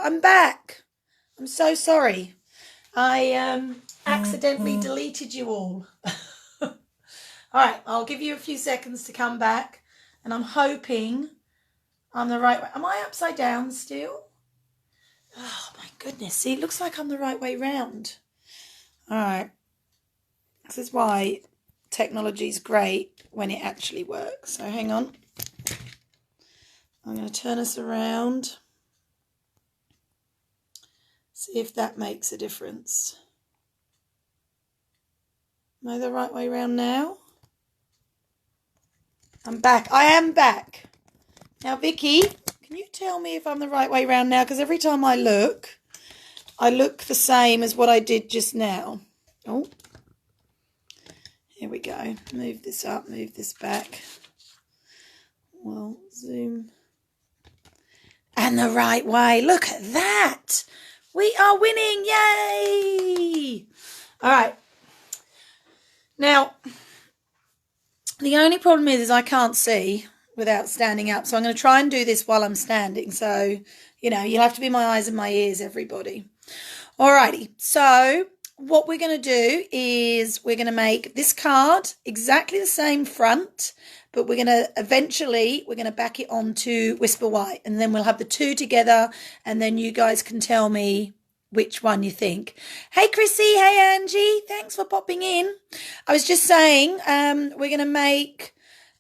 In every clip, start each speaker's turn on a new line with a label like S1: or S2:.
S1: I'm back. I'm so sorry. I accidentally deleted you all. All right, I'll give you a few seconds to come back, and I'm hoping I'm the right way. Am I upside down still? Oh my goodness, see, it looks like I'm the right way round. All right, this is why technology is great when it actually works. So hang on. I'm going to turn us around. See if that makes a difference. Am I the right way around now? I'm back. I am back. Now, Vicky, can you tell me if I'm the right way around now? Because every time I look the same as what I did just now. Oh, here we go. Move this up, move this back. Well, zoom. And the right way. Look at that. We are winning. Yay. All right. Now, the only problem is I can't see without standing up. So I'm going to try and do this while I'm standing. So, you'll have to be my eyes and my ears, everybody. Alrighty. So what we're going to do is we're going to make this card exactly the same front, but we're going to back it onto Whisper White, and then we'll have the two together, and then you guys can tell me which one you think. Hey, Chrissy. Hey, Angie. Thanks for popping in. I was just saying, we're going to make,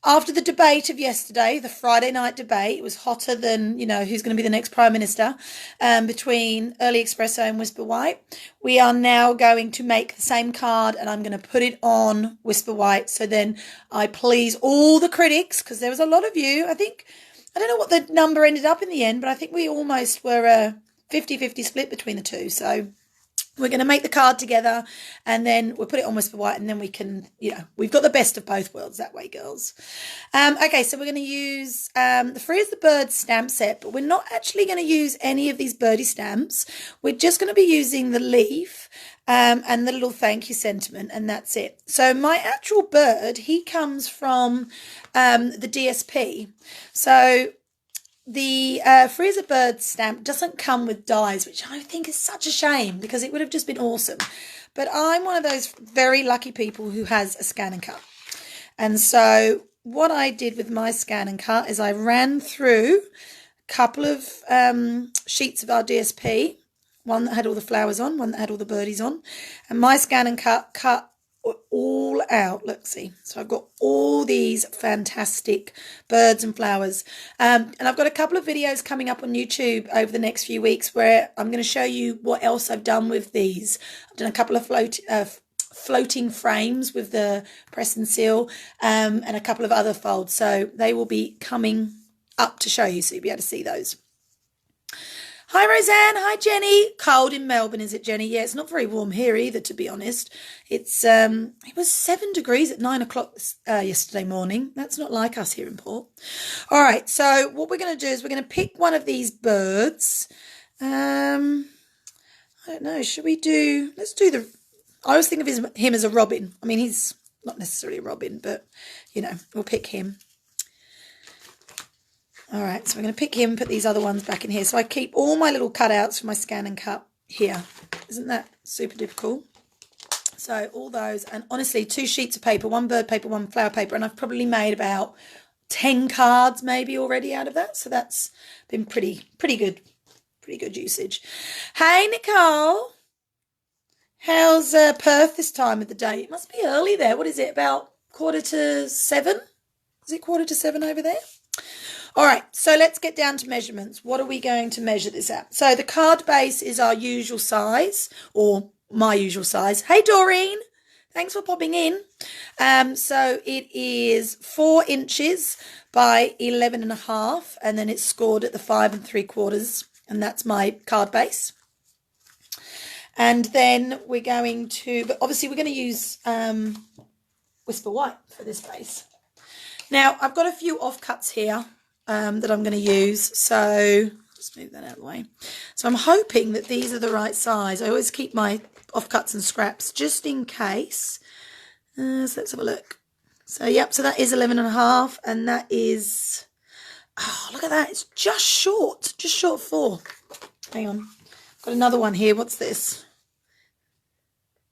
S1: after the debate of yesterday, the Friday night debate, it was hotter than, who's going to be the next Prime Minister, between Early Espresso and Whisper White. We are now going to make the same card, and I'm going to put it on Whisper White. So then I please all the critics, because there was a lot of you. I don't know what the number ended up in the end, but I think we almost were a 50-50 split between the two. So we're going to make the card together, and then we'll put it on Whisper White, and then we can, we've got the best of both worlds that way, girls. Okay, so we're going to use the Free as the Bird stamp set, but we're not actually going to use any of these birdie stamps. We're just going to be using the leaf and the little thank you sentiment, and that's it. So my actual bird, he comes from the DSP. So the Free as a Bird stamp doesn't come with dies, which I think is such a shame because it would have just been awesome. But I'm one of those very lucky people who has a scan and cut. And so what I did with my scan and cut is I ran through a couple of sheets of our DSP, one that had all the flowers on, one that had all the birdies on. And my scan and cut all out. Look, see, so I've got all these fantastic birds and flowers, and I've got a couple of videos coming up on YouTube over the next few weeks where I'm going to show you what else I've done with these. I've done a couple of floating frames with the press and seal, and a couple of other folds, so they will be coming up to show you, so you'll be able to see those. Hi, Roseanne. Hi, Jenny. Cold in Melbourne, is it, Jenny? Yeah, it's not very warm here either, to be honest. It was 7 degrees at 9 o'clock yesterday morning. That's not like us here in Port. All right, so what we're going to do is we're going to pick one of these birds. I don't know. Should we do... Let's do the... I always think of him as a robin. I mean, he's not necessarily a robin, but, we'll pick him. All right, so we're going to pick him, put these other ones back in here. So I keep all my little cutouts for my scan and cut here. Isn't that super duper cool? So all those, and honestly, 2 sheets of paper, 1 bird paper, 1 flower paper, and I've probably made about 10 cards maybe already out of that. So that's been pretty good usage. Hey, Nicole. How's Perth this time of the day? It must be early there. What is it, about 7:15? Is it 7:15 over there? All right, so let's get down to measurements. What are we going to measure this at? So the card base is our usual size, or my usual size. Hey, Doreen. Thanks for popping in. So it is 4 inches by 11.5, and then it's scored at the 5 3/4, and that's my card base. And then we're going to, but obviously we're going to use Whisper White for this base. Now, I've got a few offcuts here that I'm going to use, so just move that out of the way. So I'm hoping that these are the right size. I always keep my offcuts and scraps just in case. So let's have a look. So yep, so that is 11.5, and that is, oh, look at that, it's just short 4. Hang on. Got another one here. What's this?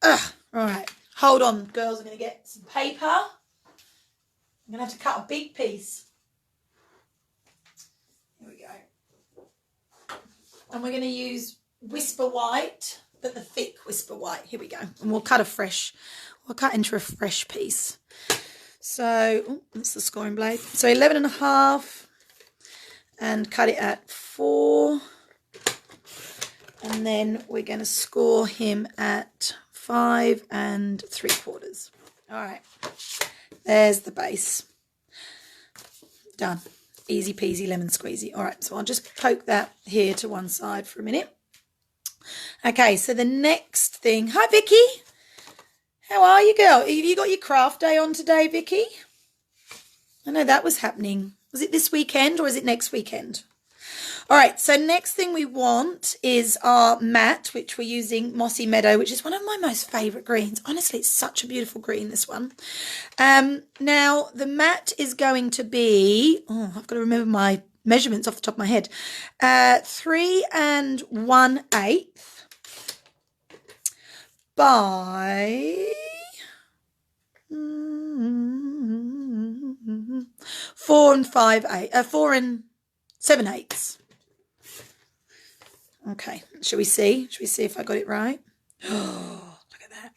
S1: All right. Hold on, girls. I'm going to get some paper. I'm going to have to cut a big piece. Here we go. And we're going to use Whisper White, but the thick Whisper White. Here we go. And we'll cut into a fresh piece. So, that's the scoring blade. So 11.5 and cut it at 4. And then we're going to score him at 5 3/4. All right. There's the base. Done. Easy peasy lemon squeezy. All right, so I'll just poke that here to one side for a minute. Okay, so the next thing. Hi, Vicky. How are you, girl? Have you got your craft day on today, Vicky? I know that was happening. Was it this weekend or is it next weekend? All right, so next thing we want is our mat, which we're using Mossy Meadow, which is one of my most favourite greens. Honestly, it's such a beautiful green, this one. Now, the mat is going to be, I've got to remember my measurements off the top of my head, 3 1/8 by 4 7/8. Okay, shall we see? Shall we see if I got it right? Oh, look at that.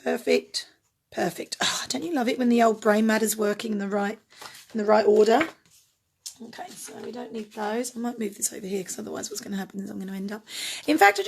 S1: Perfect. Perfect. Oh, don't you love it when the old brain matter's working in the right order? Okay, so we don't need those. I might move this over here because otherwise what's going to happen is I'm going to end up... In fact,